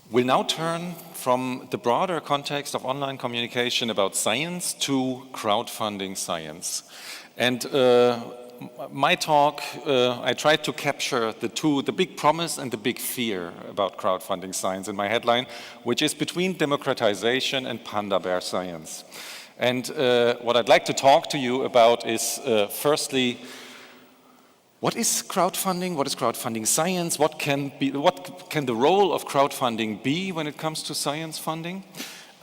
We'll now turn from the broader context of online communication about science to crowdfunding science. And my talk, I tried to capture the big promise and the big fear about crowdfunding science in my headline, which is between democratization and panda bear science. And what I'd like to talk to you about is, firstly, what is crowdfunding? What is crowdfunding science? What can the role of crowdfunding be when it comes to science funding?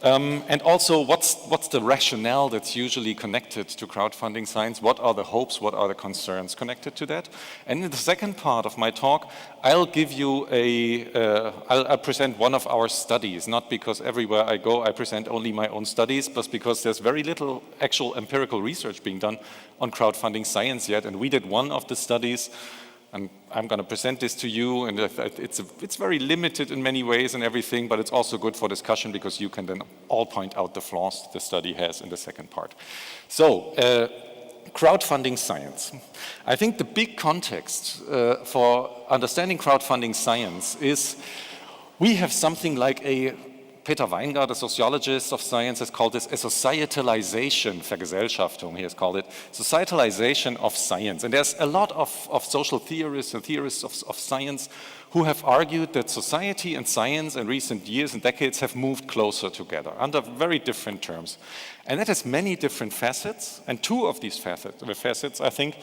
And also, what's the rationale that's usually connected to crowdfunding science? What are the hopes? What are the concerns connected to that? And in the second part of my talk, I'll give you I'll present one of our studies, not because everywhere I go I present only my own studies, but because there's very little actual empirical research being done on crowdfunding science yet. And we did one of the studies, and I'm going to present this to you, and it's very limited in many ways and everything, but it's also good for discussion because you can then all point out the flaws the study has in the second part. So, crowdfunding science. I think the big context for understanding crowdfunding science is we have something like Peter Weingart, a sociologist of science, has called this a societalization, Vergesellschaftung, he has called it, societalization of science. And there's a lot of social theorists and theorists of science who have argued that society and science in recent years and decades have moved closer together under very different terms. And that has many different facets, and two of these facets, I think,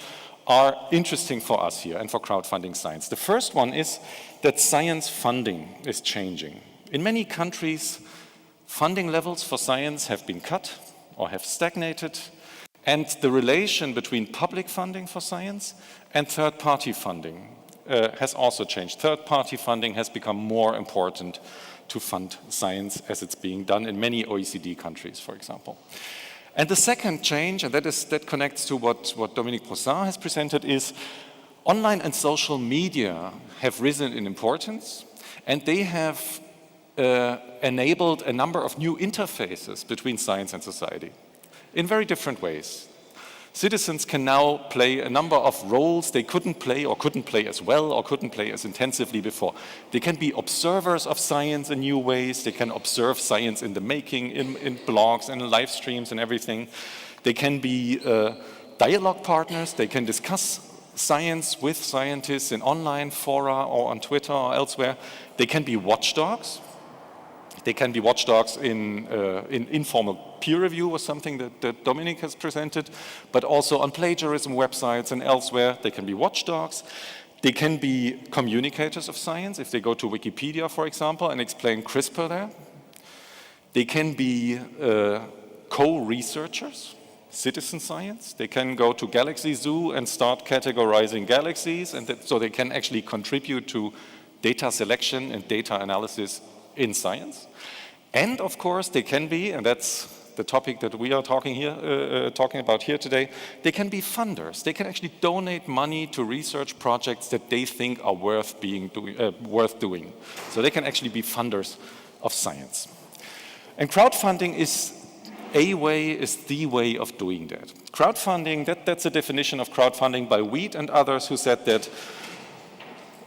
are interesting for us here and for crowdfunding science. The first one is that science funding is changing. In many countries, funding levels for science have been cut or have stagnated, and the relation between public funding for science and third-party funding has also changed. Third-party funding has become more important to fund science as it's being done in many OECD countries, for example. And the second change, and that connects to what Dominique Brossard has presented, is online and social media have risen in importance, and they have enabled a number of new interfaces between science and society in very different ways. Citizens can now play a number of roles they couldn't play as well or couldn't play as intensively before. They can be observers of science in new ways. They can observe science in the making, in blogs and live streams and everything. They can be dialogue partners. They can discuss science with scientists in online fora or on Twitter or elsewhere. They can be watchdogs. They can be watchdogs in informal peer review or something that Dominic has presented, but also on plagiarism websites and elsewhere. They can be watchdogs. They can be communicators of science if they go to Wikipedia, for example, and explain CRISPR there. They can be co-researchers, citizen science. They can go to Galaxy Zoo and start categorizing galaxies, and so they can actually contribute to data selection and data analysis in science. And of course, they can be, and that's the topic that we are talking about here today, they can be funders. They can actually donate money to research projects that they think are worth doing. So they can actually be funders of science. And crowdfunding is the way of doing that. Crowdfunding, that's a definition of crowdfunding by Wheat and others who said that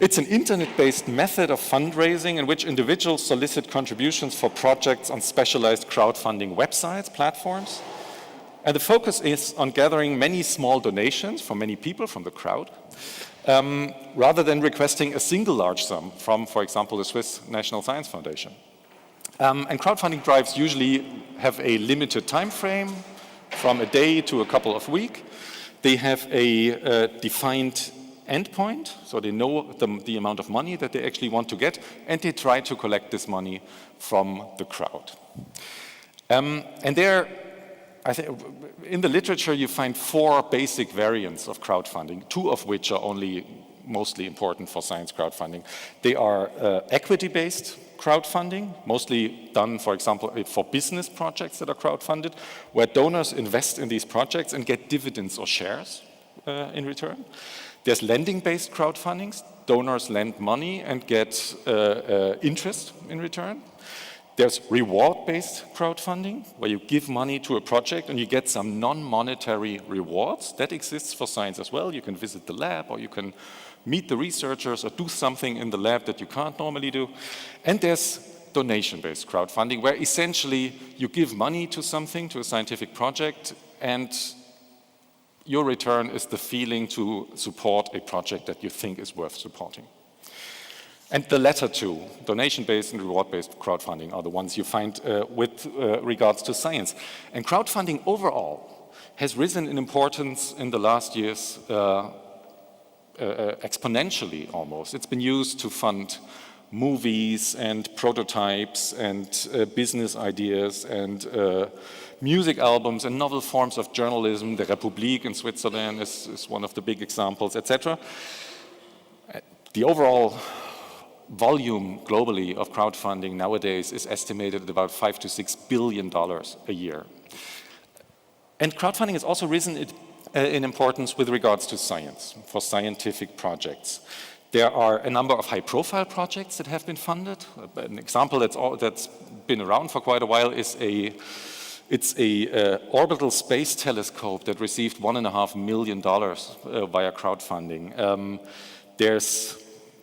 it's an internet-based method of fundraising in which individuals solicit contributions for projects on specialized crowdfunding websites, platforms. And the focus is on gathering many small donations from many people, from the crowd, rather than requesting a single large sum from, for example, the Swiss National Science Foundation. And crowdfunding drives usually have a limited time frame, from a day to a couple of weeks. They have a defined endpoint, so they know the amount of money that they actually want to get, and they try to collect this money from the crowd. And there, I think, in the literature you find 4 basic variants of crowdfunding, 2 of which are only mostly important for science crowdfunding. They are equity-based crowdfunding, mostly done, for example, for business projects that are crowdfunded, where donors invest in these projects and get dividends or shares in return. There's lending-based crowdfunding. Donors lend money and get interest in return. There's reward-based crowdfunding, where you give money to a project and you get some non-monetary rewards. That exists for science as well. You can visit the lab, or you can meet the researchers or do something in the lab that you can't normally do. And there's donation-based crowdfunding, where essentially you give money to something, to a scientific project, and your return is the feeling to support a project that you think is worth supporting. And the latter two, donation-based and reward-based crowdfunding, are the ones you find with regards to science. And crowdfunding overall has risen in importance in the last years exponentially almost. It's been used to fund movies and prototypes and business ideas and music albums and novel forms of journalism. The Republik in Switzerland is one of the big examples, etc. The overall volume globally of crowdfunding nowadays is estimated at about $5 to $6 billion a year. And crowdfunding has also risen in importance with regards to science, for scientific projects. There are a number of high-profile projects that have been funded. An example that's been around for quite a while is it's a orbital space telescope that received $1.5 million via crowdfunding.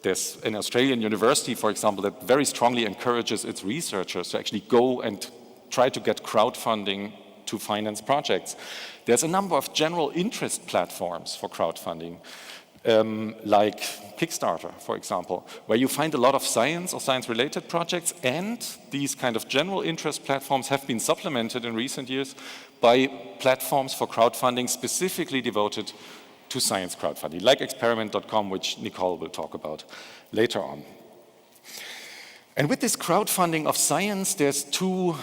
There's an Australian university, for example, that very strongly encourages its researchers to actually go and try to get crowdfunding to finance projects. There's a number of general interest platforms for crowdfunding, like Kickstarter, for example, where you find a lot of science or science-related projects, and these kind of general interest platforms have been supplemented in recent years by platforms for crowdfunding specifically devoted to science crowdfunding, like experiment.com, which Nicole will talk about later on. And with this crowdfunding of science, there's two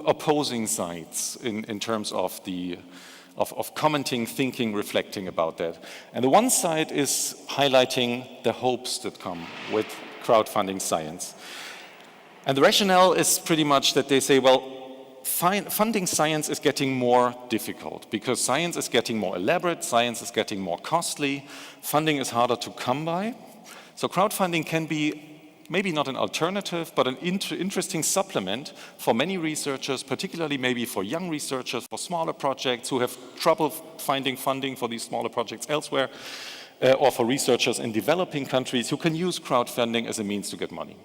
opposing sides in terms of commenting, thinking, reflecting about that. And the one side is highlighting the hopes that come with crowdfunding science. And the rationale is pretty much that they say, well, funding science is getting more difficult because science is getting more elaborate, science is getting more costly, funding is harder to come by. So crowdfunding can be maybe not an alternative, but an interesting supplement for many researchers, particularly maybe for young researchers, for smaller projects who have trouble finding funding for these smaller projects elsewhere, or for researchers in developing countries who can use crowdfunding as a means to get money.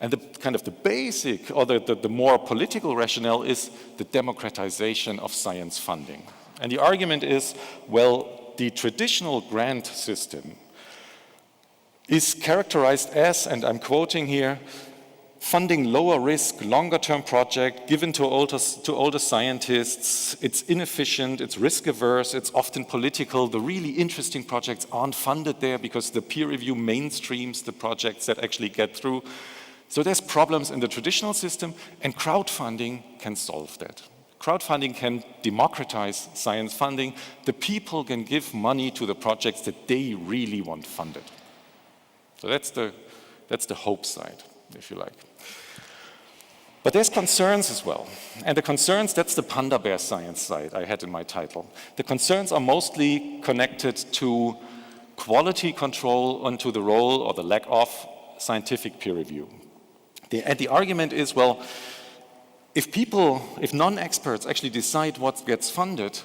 And the basic, or the more political rationale is the democratization of science funding. And the argument is, well, the traditional grant system is characterized as, and I'm quoting here, funding lower risk, longer term project given to older scientists. It's inefficient, it's risk averse, it's often political. The really interesting projects aren't funded there because the peer review mainstreams the projects that actually get through. So there's problems in the traditional system, and crowdfunding can solve that. Crowdfunding can democratize science funding. The people can give money to the projects that they really want funded. So that's the hope side, if you like. But there's concerns as well. And the concerns, that's the panda bear science side I had in my title. The concerns are mostly connected to quality control and to the role or the lack of scientific peer review. And the argument is, well, if non-experts actually decide what gets funded,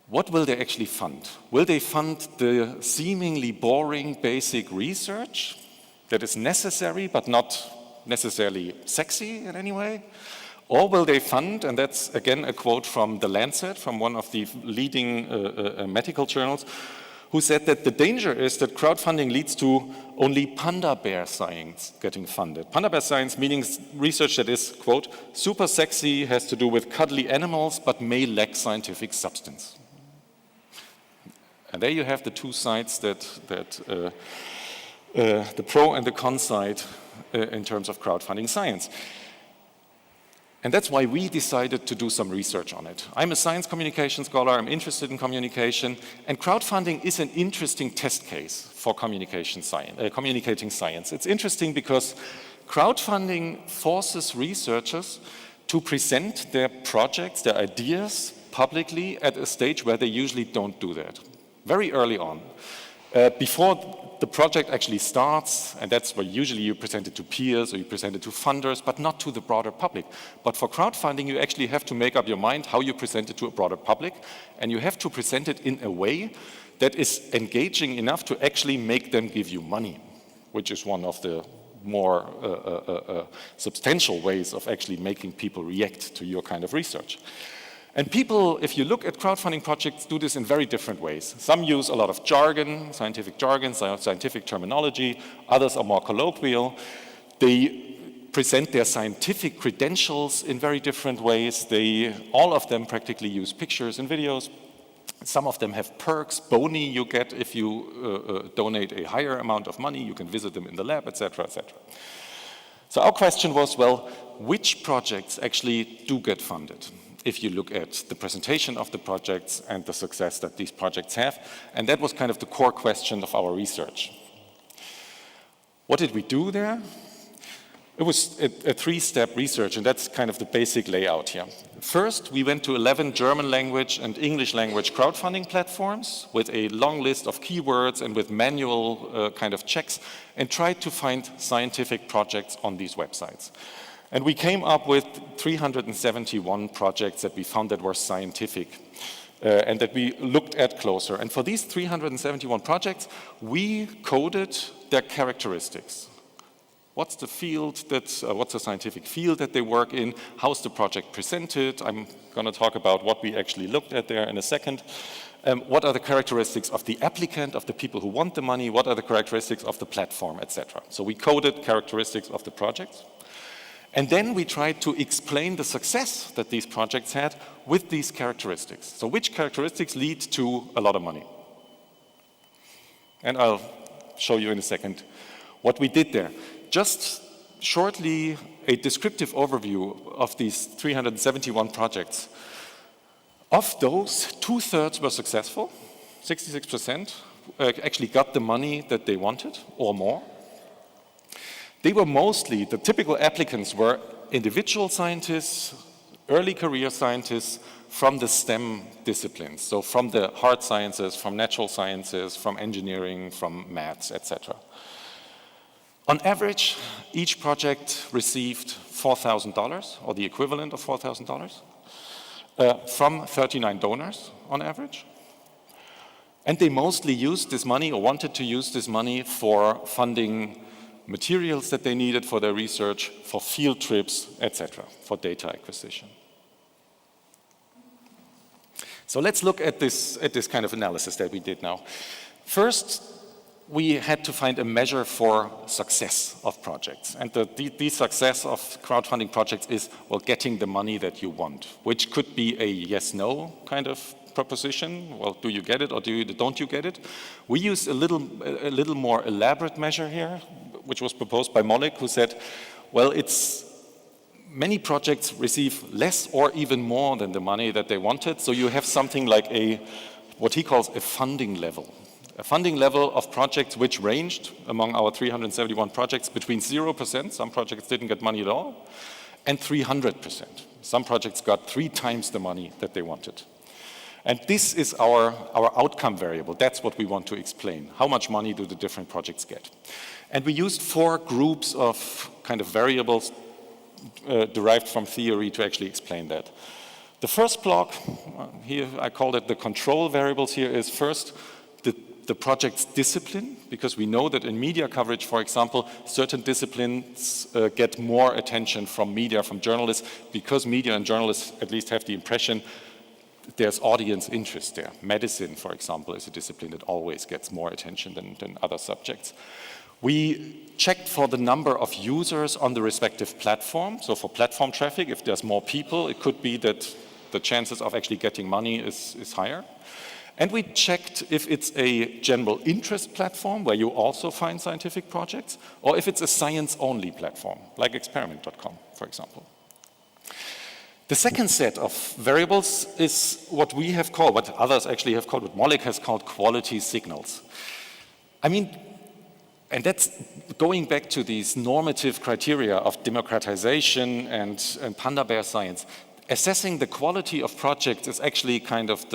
what will they actually fund? Will they fund the seemingly boring basic research that is necessary but not necessarily sexy in any way? Or will they fund, and that's again a quote from The Lancet, from one of the leading medical journals, who said that the danger is that crowdfunding leads to only panda bear science getting funded. Panda bear science meaning research that is, quote, super sexy, has to do with cuddly animals, but may lack scientific substance. And there you have the two sides the pro and the con side in terms of crowdfunding science. And that's why we decided to do some research on it. I'm a science communication scholar, I'm interested in communication, and crowdfunding is an interesting test case for communicating science. It's interesting because crowdfunding forces researchers to present their projects, their ideas, publicly at a stage where they usually don't do that, very early on. Before the project actually starts, and that's where usually you present it to peers or you present it to funders, but not to the broader public. But for crowdfunding, you actually have to make up your mind how you present it to a broader public, and you have to present it in a way that is engaging enough to actually make them give you money, which is one of the more substantial ways of actually making people react to your kind of research. And people, if you look at crowdfunding projects, do this in very different ways. Some use a lot of jargon, scientific terminology. Others are more colloquial. They present their scientific credentials in very different ways. All of them practically use pictures and videos. Some of them have perks, boni you get if you donate a higher amount of money. You can visit them in the lab, etc., etc. So our question was, well, which projects actually do get funded? If you look at the presentation of the projects and the success that these projects have. And that was kind of the core question of our research. What did we do there? It was a three-step research, and that's kind of the basic layout here. First, we went to 11 German language and English language crowdfunding platforms with a long list of keywords and with manual kind of checks, and tried to find scientific projects on these websites. And we came up with 371 projects that we found that were scientific and that we looked at closer. And for these 371 projects, we coded their characteristics. What's the field what's the scientific field that they work in? How's the project presented? I'm going to talk about what we actually looked at there in a second. What are the characteristics of the applicant, of the people who want the money? What are the characteristics of the platform, etc.? So we coded characteristics of the projects. And then we tried to explain the success that these projects had with these characteristics. So which characteristics lead to a lot of money? And I'll show you in a second what we did there. Just shortly, a descriptive overview of these 371 projects. Of those, 2/3 were successful, 66% actually got the money that they wanted or more. They were mostly, the typical applicants were individual scientists, early career scientists from the STEM disciplines, so from the hard sciences, from natural sciences, from engineering, from maths, etc. On average, each project received $4,000, or the equivalent of $4,000, from 39 donors on average. And they mostly used this money, or wanted to use this money, for funding materials that they needed for their research, for field trips, etc., for data acquisition. So let's look at this kind of analysis that we did now. First, we had to find a measure for success of projects. And the success of crowdfunding projects is, well, getting the money that you want, which could be a yes-no kind of proposition. Well, do you get it or don't you get it? We used a little more elaborate measure here, which was proposed by Molek, who said, well, many projects receive less or even more than the money that they wanted. So you have something like what he calls a funding level. A funding level of projects which ranged among our 371 projects between 0%, some projects didn't get money at all, and 300%. Some projects got 3 times the money that they wanted. And this is our outcome variable. That's what we want to explain. How much money do the different projects get? And we used 4 groups of kind of variables derived from theory to actually explain that. The first block, here I called it the control variables here, is first the project's discipline, because we know that in media coverage, for example, certain disciplines get more attention from media, from journalists, because media and journalists at least have the impression there's audience interest there. Medicine, for example, is a discipline that always gets more attention than other subjects. We checked for the number of users on the respective platform. So for platform traffic, if there's more people, it could be that the chances of actually getting money is higher. And we checked if it's a general interest platform where you also find scientific projects, or if it's a science-only platform, like experiment.com, for example. The second set of variables is what we have called, what others actually have called, what Molek has called quality signals. I mean, and that's going back to these normative criteria of democratization and panda bear science. Assessing the quality of projects is actually kind of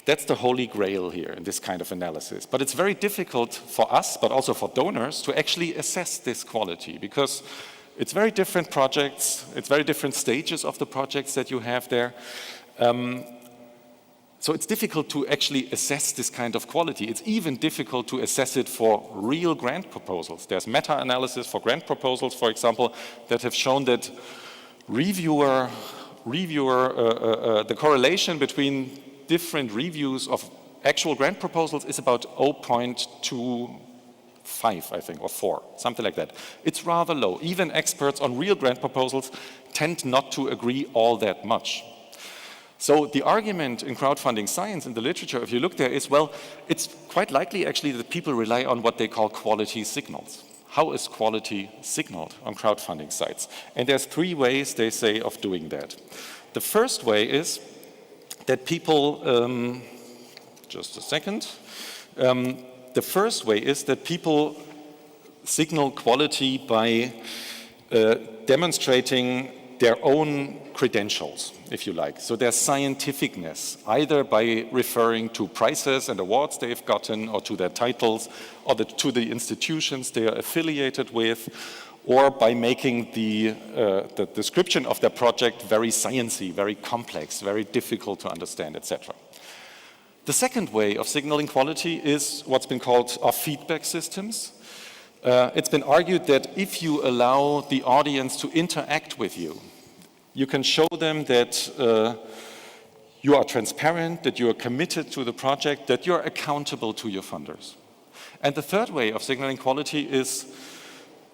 that's the holy grail here in this kind of analysis. But it's very difficult for us, but also for donors, to actually assess this quality, because it's very different projects, it's very different stages of the projects that you have there. So it's difficult to actually assess this kind of quality. It's even difficult to assess it for real grant proposals. There's meta-analysis for grant proposals, for example, that have shown that the correlation between different reviews of actual grant proposals is about 0.25, I think, or 4, something like that. It's rather low. Even experts on real grant proposals tend not to agree all that much. So the argument in crowdfunding science in the literature, if you look there, is, well, it's quite likely actually that people rely on what they call quality signals. How is quality signaled on crowdfunding sites? And there's 3 ways, they say, of doing that. The first way is that people, just a second, the first way is that people signal quality by demonstrating their own credentials, if you like. So their scientificness, either by referring to prizes and awards they've gotten, or to their titles, or to the institutions they are affiliated with, or by making the description of their project very sciencey, very complex, very difficult to understand, etc. The second way of signaling quality is what's been called our feedback systems. It's been argued that if you allow the audience to interact with you, you can show them that you are transparent, that you are committed to the project, that you're accountable to your funders. And the third way of signaling quality is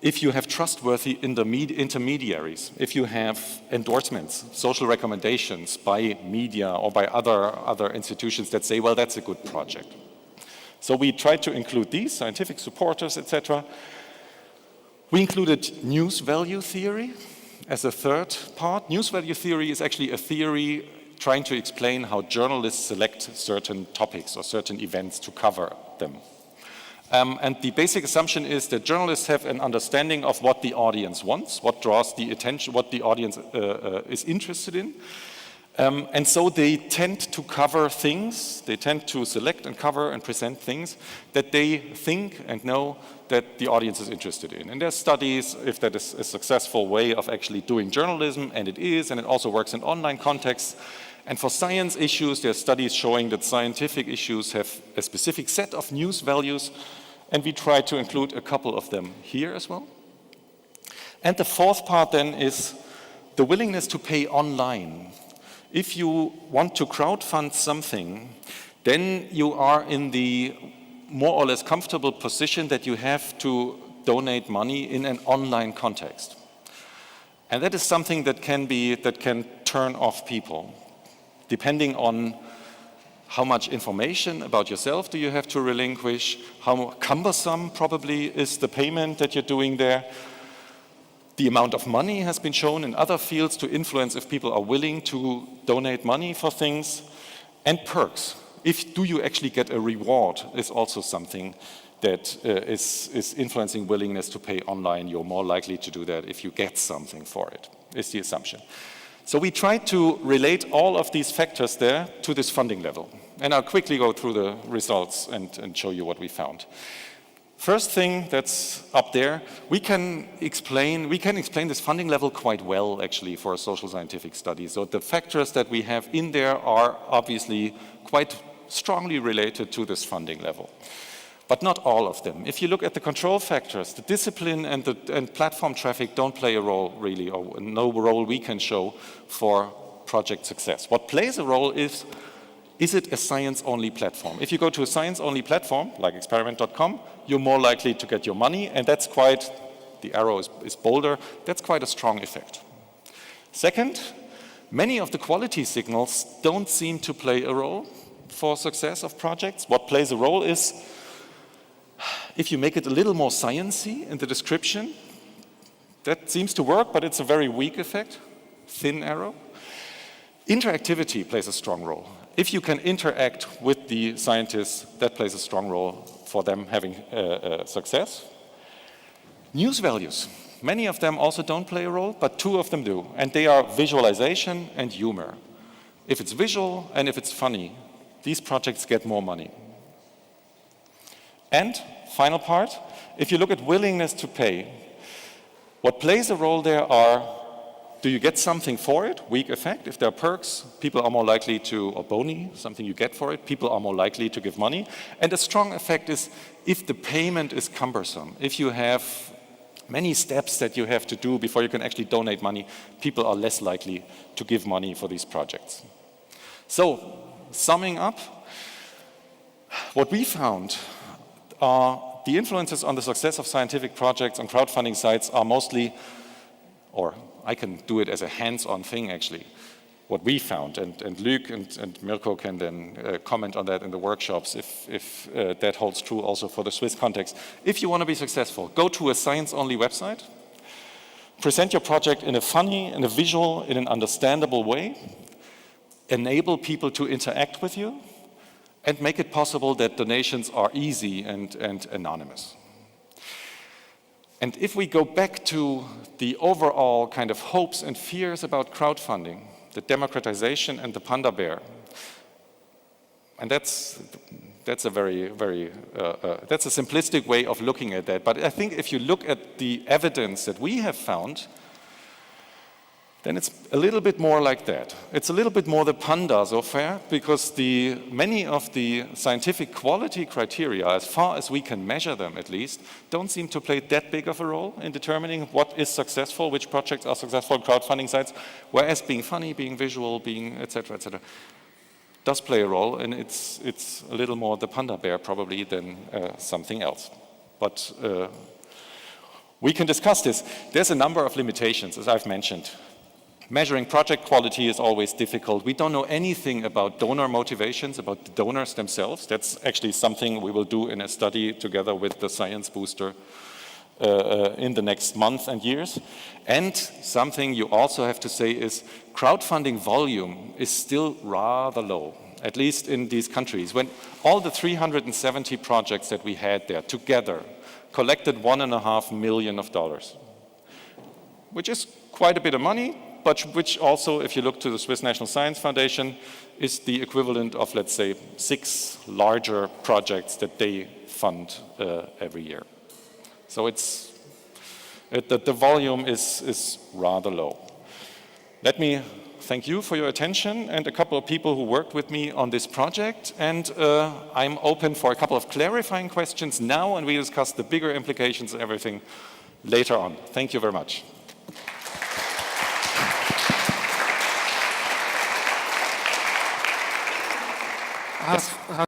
if you have trustworthy intermediaries, if you have endorsements, social recommendations by media or by other institutions that say, well, that's a good project. So we tried to include these, scientific supporters, etc. We included news value theory as a third part. News value theory is actually a theory trying to explain how journalists select certain topics or certain events to cover them. And the basic assumption is that journalists have an understanding of what the audience wants, what draws the attention, what the audience is interested in. And so they tend to cover things, they tend to select and cover and present things that they think and know that the audience is interested in. And there's studies if that is a successful way of actually doing journalism, and it is, and it also works in online contexts. And for science issues, there are studies showing that scientific issues have a specific set of news values, and we try to include a couple of them here as well. And the fourth part then is the willingness to pay online. If you want to crowdfund something, then you are in the more or less comfortable position that you have to donate money in an online context. And that is something that can turn off people, depending on how much information about yourself do you have to relinquish, how cumbersome probably is the payment that you're doing there. The amount of money has been shown in other fields to influence if people are willing to donate money for things. And perks. Do you actually get a reward is also something that is influencing willingness to pay online. You're more likely to do that if you get something for it, is the assumption. So we tried to relate all of these factors there to this funding level. And I'll quickly go through the results and show you what we found. First thing that's up there, we can explain this funding level quite well, actually, for a social scientific study. So the factors that we have in there are obviously quite strongly related to this funding level. But not all of them. If you look at the control factors, the discipline and platform traffic don't play a role, really, or no role we can show for project success. What plays a role is it a science-only platform? If you go to a science-only platform, like experiment.com, you're more likely to get your money, and that's quite, the arrow is bolder, that's quite a strong effect. Second, many of the quality signals don't seem to play a role for success of projects. What plays a role is if you make it a little more sciencey in the description, that seems to work, but it's a very weak effect, thin arrow. Interactivity plays a strong role. If you can interact with the scientists, that plays a strong role for them having success. News values. Many of them also don't play a role, but 2 of them do, and they are visualization and humor. If it's visual and if it's funny, these projects get more money. And final part, if you look at willingness to pay, what plays a role there are do you get something for it? Weak effect. If there are perks, people are more likely to, or boni, something you get for it, people are more likely to give money. And a strong effect is if the payment is cumbersome, if you have many steps that you have to do before you can actually donate money, people are less likely to give money for these projects. So, summing up, what we found are the influences on the success of scientific projects on crowdfunding sites are mostly, or I can do it as a hands-on thing actually, what we found, and Luc and Mirko can then comment on that in the workshops if that holds true also for the Swiss context. If you want to be successful, go to a science-only website, present your project in a funny, in a visual, in an understandable way, enable people to interact with you, and make it possible that donations are easy and anonymous. And if we go back to the overall kind of hopes and fears about crowdfunding, the democratization and the panda bear, and that's a very, very, that's a simplistic way of looking at that. But I think if you look at the evidence that we have found, then it's a little bit more like that. It's a little bit more the panda so far, because many of the scientific quality criteria, as far as we can measure them at least, don't seem to play that big of a role in determining what is successful, which projects are successful crowdfunding sites, whereas being funny, being visual, being et cetera, does play a role, and it's a little more the panda bear probably than something else. But we can discuss this. There's a number of limitations, as I've mentioned. Measuring project quality is always difficult. We don't know anything about donor motivations, about the donors themselves. That's actually something we will do in a study together with the Science Booster in the next month and years. And something you also have to say is crowdfunding volume is still rather low, at least in these countries. When all the 370 projects that we had there together collected $1.5 million, which is quite a bit of money, but which also, if you look to the Swiss National Science Foundation, is the equivalent of, let's say, 6 larger projects that they fund every year. So the volume is rather low. Let me thank you for your attention and a couple of people who worked with me on this project. And I'm open for a couple of clarifying questions now, and we discuss the bigger implications and everything later on. Thank you very much. How